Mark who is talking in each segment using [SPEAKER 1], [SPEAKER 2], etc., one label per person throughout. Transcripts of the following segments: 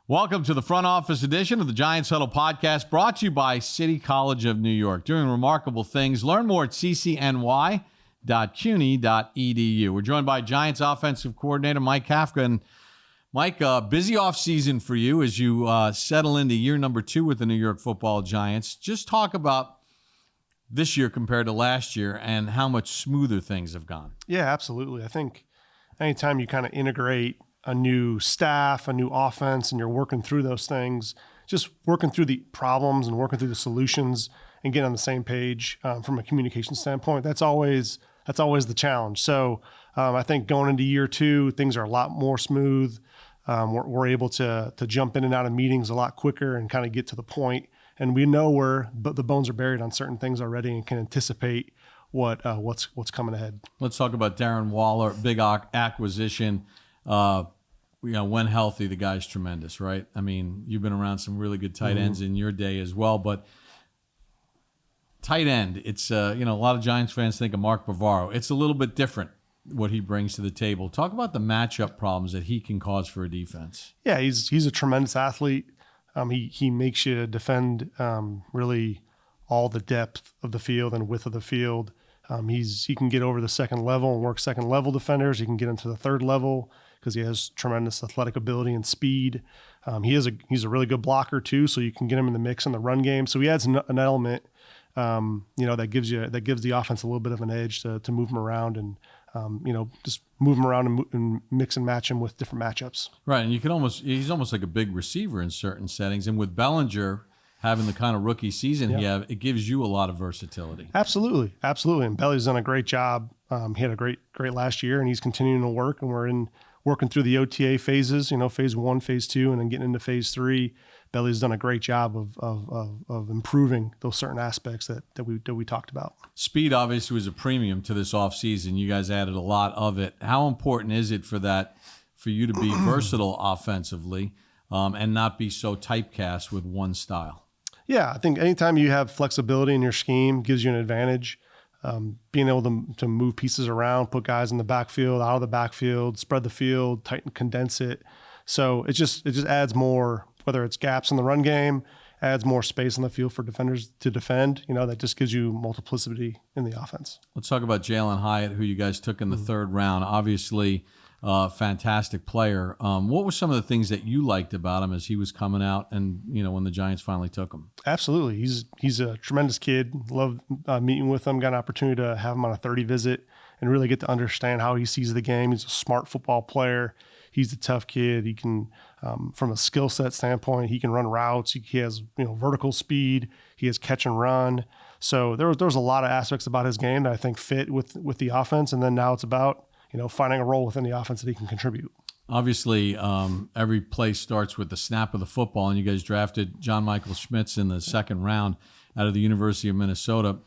[SPEAKER 1] Welcome to the front office edition of the Giants Huddle podcast, brought to you by City College of New York. Doing remarkable things. Learn more at ccny.cuny.edu. We're joined by Giants Offensive Coordinator Mike Kafka. And Mike, busy offseason for you as you settle into year number 2 with the New York Football Giants. Just talk about this year compared to last year and how much smoother things have gone.
[SPEAKER 2] Yeah, absolutely. I think anytime you kind of integrate a new staff, a new offense, and you're working through those things, just working through the problems and working through the solutions and getting on the same page from a communication standpoint, that's always the challenge. So I think going into year 2, things are a lot more smooth. We're able to jump in and out of meetings a lot quicker and kind of get to the point. And we know where the bones are buried on certain things already and can anticipate what's coming ahead.
[SPEAKER 1] Let's talk about Darren Waller, big acquisition. When healthy, the guy's tremendous, right? I mean, you've been around some really good tight ends in your day as well, but tight end, it's, a lot of Giants fans think of Mark Bavaro. It's a little bit different what he brings to the table. Talk about the matchup problems that he can cause for a defense. Yeah,
[SPEAKER 2] he's a tremendous athlete. He makes you defend really all the depth of the field and width of the field. He can get over the second level and work second level defenders. He can get into the third level because he has tremendous athletic ability and speed. He's a really good blocker too, so you can get him in the mix in the run game. So he adds an element, that gives the offense a little bit of an edge to move him around and just move him around and mix and match him with different matchups.
[SPEAKER 1] Right, and he's almost like a big receiver in certain settings. And with Bellinger having the kind of rookie season he had, it gives you a lot of versatility.
[SPEAKER 2] Absolutely. And Belly's done a great job. He had a great last year, and he's continuing to work. And we're working through the OTA phases, phase 1, phase 2, and then getting into phase 3. Belly's done a great job of improving those certain aspects that we talked about.
[SPEAKER 1] Speed obviously was a premium to this offseason. You guys added a lot of it. How important is it for you to be versatile offensively and not be so typecast with one style?
[SPEAKER 2] Yeah, I think anytime you have flexibility in your scheme gives you an advantage. Being able to move pieces around, put guys in the backfield, out of the backfield, spread the field, tighten, condense it. So it just adds more, whether it's gaps in the run game, adds more space on the field for defenders to defend. That just gives you multiplicity in the offense.
[SPEAKER 1] Let's talk about Jalen Hyatt, who you guys took in the third round. Obviously, fantastic player. What were some of the things that you liked about him as he was coming out and, when the Giants finally took him?
[SPEAKER 2] Absolutely. He's a tremendous kid. Loved meeting with him. Got an opportunity to have him on a 30 visit and really get to understand how he sees the game. He's a smart football player. He's a tough kid. He can, from a skill set standpoint, he can run routes. He has, vertical speed. He has catch and run. So there was a lot of aspects about his game that I think fit with the offense. And then now it's about, finding a role within the offense that he can contribute.
[SPEAKER 1] Obviously, every play starts with the snap of the football, and you guys drafted John Michael Schmitz in the second round out of the University of Minnesota.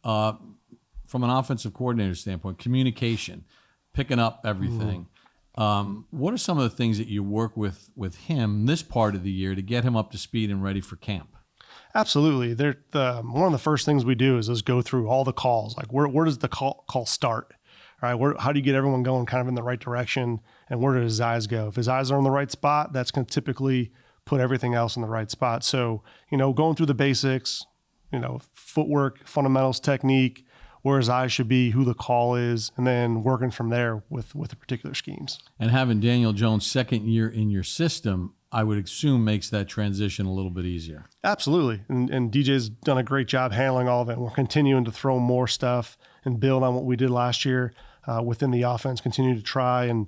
[SPEAKER 1] From an offensive coordinator standpoint, communication, picking up everything. What are some of the things that you work with him this part of the year to get him up to speed and ready for camp?
[SPEAKER 2] Absolutely. One of the first things we do is go through all the calls. Like where does the call start? All right, how do you get everyone going kind of in the right direction, and where do his eyes go? If his eyes are in the right spot, that's going to typically put everything else in the right spot. So, going through the basics, footwork, fundamentals, technique, where his eyes should be, who the call is, and then working from there with the particular schemes.
[SPEAKER 1] And having Daniel Jones' second year in your system, I would assume makes that transition a little bit easier.
[SPEAKER 2] Absolutely. And DJ's done a great job handling all of it. And we're continuing to throw more stuff and build on what we did last year within the offense, continue to try and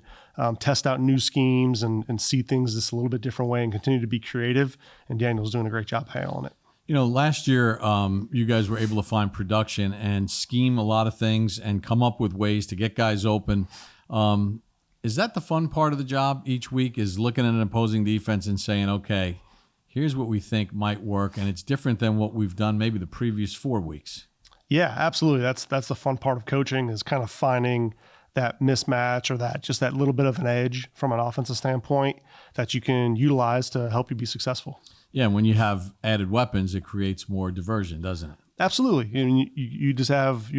[SPEAKER 2] test out new schemes and see things just a little bit different way and continue to be creative. And Daniel's doing a great job handling it.
[SPEAKER 1] Last year, you guys were able to find production and scheme a lot of things and come up with ways to get guys open. Is that the fun part of the job each week, is looking at an opposing defense and saying, okay, here's what we think might work, and it's different than what we've done maybe the previous 4 weeks?
[SPEAKER 2] Yeah, absolutely. That's the fun part of coaching, is kind of finding that mismatch or that little bit of an edge from an offensive standpoint that you can utilize to help you be successful.
[SPEAKER 1] Yeah, and when you have added weapons, it creates more diversion, doesn't it?
[SPEAKER 2] Absolutely. And you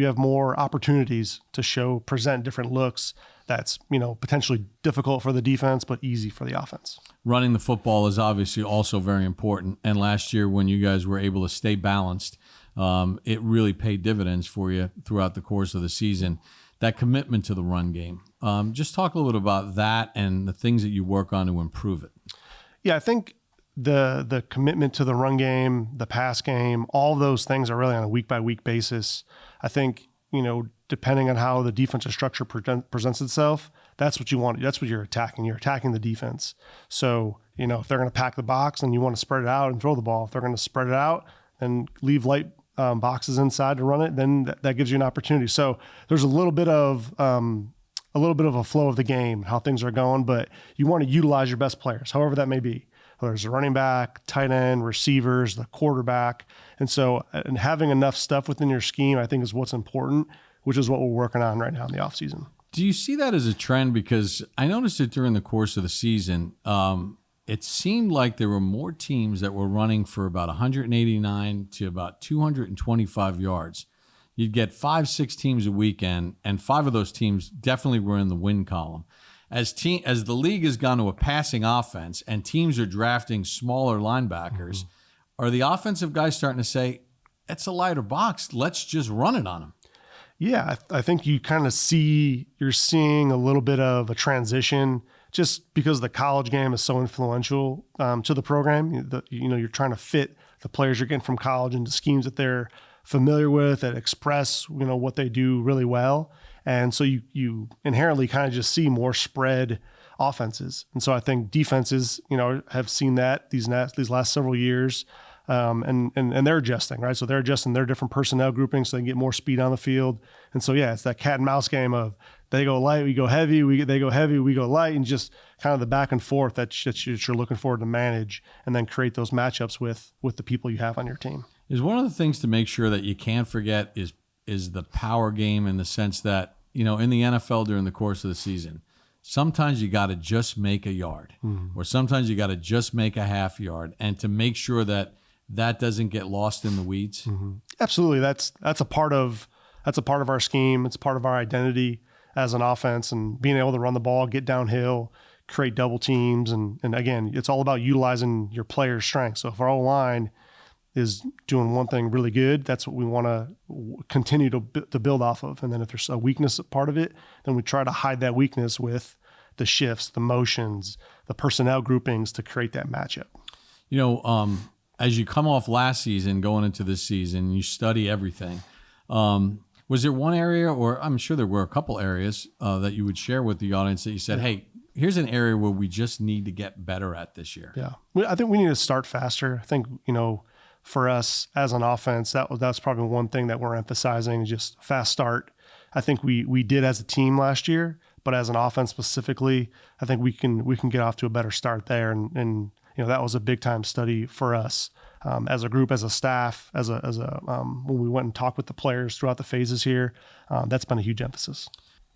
[SPEAKER 2] have more opportunities to present different looks that's, potentially difficult for the defense, but easy for the offense.
[SPEAKER 1] Running the football is obviously also very important. And last year when you guys were able to stay balanced, it really paid dividends for you throughout the course of the season. That commitment to the run game. Just talk a little bit about that and the things that you work on to improve it.
[SPEAKER 2] Yeah, I think the commitment to the run game, the pass game, all those things are really on a week-by-week basis. I think, depending on how the defensive structure presents itself, that's what you want. That's what you're attacking. You're attacking the defense. So, if they're going to pack the box and you want to spread it out and throw the ball, if they're going to spread it out and leave light boxes inside to run it, then that gives you an opportunity. So there's a little bit of a flow of the game, how things are going, but you want to utilize your best players, however that may be. Whether it's a running back, tight end, receivers, the quarterback. And so and having enough stuff within your scheme, I think, is what's important, which is what we're working on right now in the offseason.
[SPEAKER 1] Do you see that as a trend? Because I noticed it during the course of the season. It seemed like there were more teams that were running for about 189 to about 225 yards. You'd get 5-6 teams a weekend, and 5 of those teams definitely were in the win column. As the league has gone to a passing offense and teams are drafting smaller linebackers, are the offensive guys starting to say, it's a lighter box, let's just run it on them?
[SPEAKER 2] Yeah, I think you're seeing a little bit of a transition just because the college game is so influential to the program. You're trying to fit the players you're getting from college into schemes that they're familiar with, that express, what they do really well. And so you inherently kind of just see more spread offenses. And so I think defenses, have seen that these last several years. And they're adjusting, right? So they're adjusting their different personnel groupings so they can get more speed on the field. And so, yeah, it's that cat and mouse game of they go light, we go heavy, they go heavy, we go light, and just kind of the back and forth that you're looking forward to manage and then create those matchups with the people you have on your team.
[SPEAKER 1] Is one of the things to make sure that you can't forget is the power game, in the sense that, in the NFL during the course of the season, sometimes you got to just make a yard, or sometimes you got to just make a half yard, and to make sure that doesn't get lost in the weeds.
[SPEAKER 2] Absolutely. That's a part of our scheme. It's part of our identity as an offense, and being able to run the ball, get downhill, create double teams. And again, it's all about utilizing your player's strengths. So if our O-line is doing one thing really good, that's what we want to continue to build off of. And then if there's a weakness part of it, then we try to hide that weakness with the shifts, the motions, the personnel groupings to create that matchup.
[SPEAKER 1] As you come off last season, going into this season, you study everything. Was there one area, or I'm sure there were a couple areas that you would share with the audience that you said, hey, here's an area where we just need to get better at this year?
[SPEAKER 2] Yeah. I think we need to start faster. I think, for us as an offense, that's probably one thing that we're emphasizing, is just fast start. I think we did as a team last year, but as an offense specifically, I think we can get off to a better start there. And that was a big time study for us as a group, as a staff, when we went and talked with the players throughout the phases here. That's been a huge emphasis.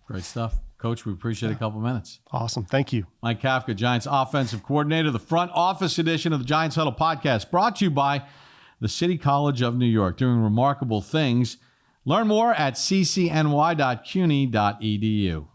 [SPEAKER 1] Great stuff. Coach, we appreciate a couple minutes.
[SPEAKER 2] Awesome. Thank you.
[SPEAKER 1] Mike Kafka, Giants offensive coordinator, the front office edition of the Giants Huddle podcast, brought to you by the City College of New York, doing remarkable things. Learn more at ccny.cuny.edu.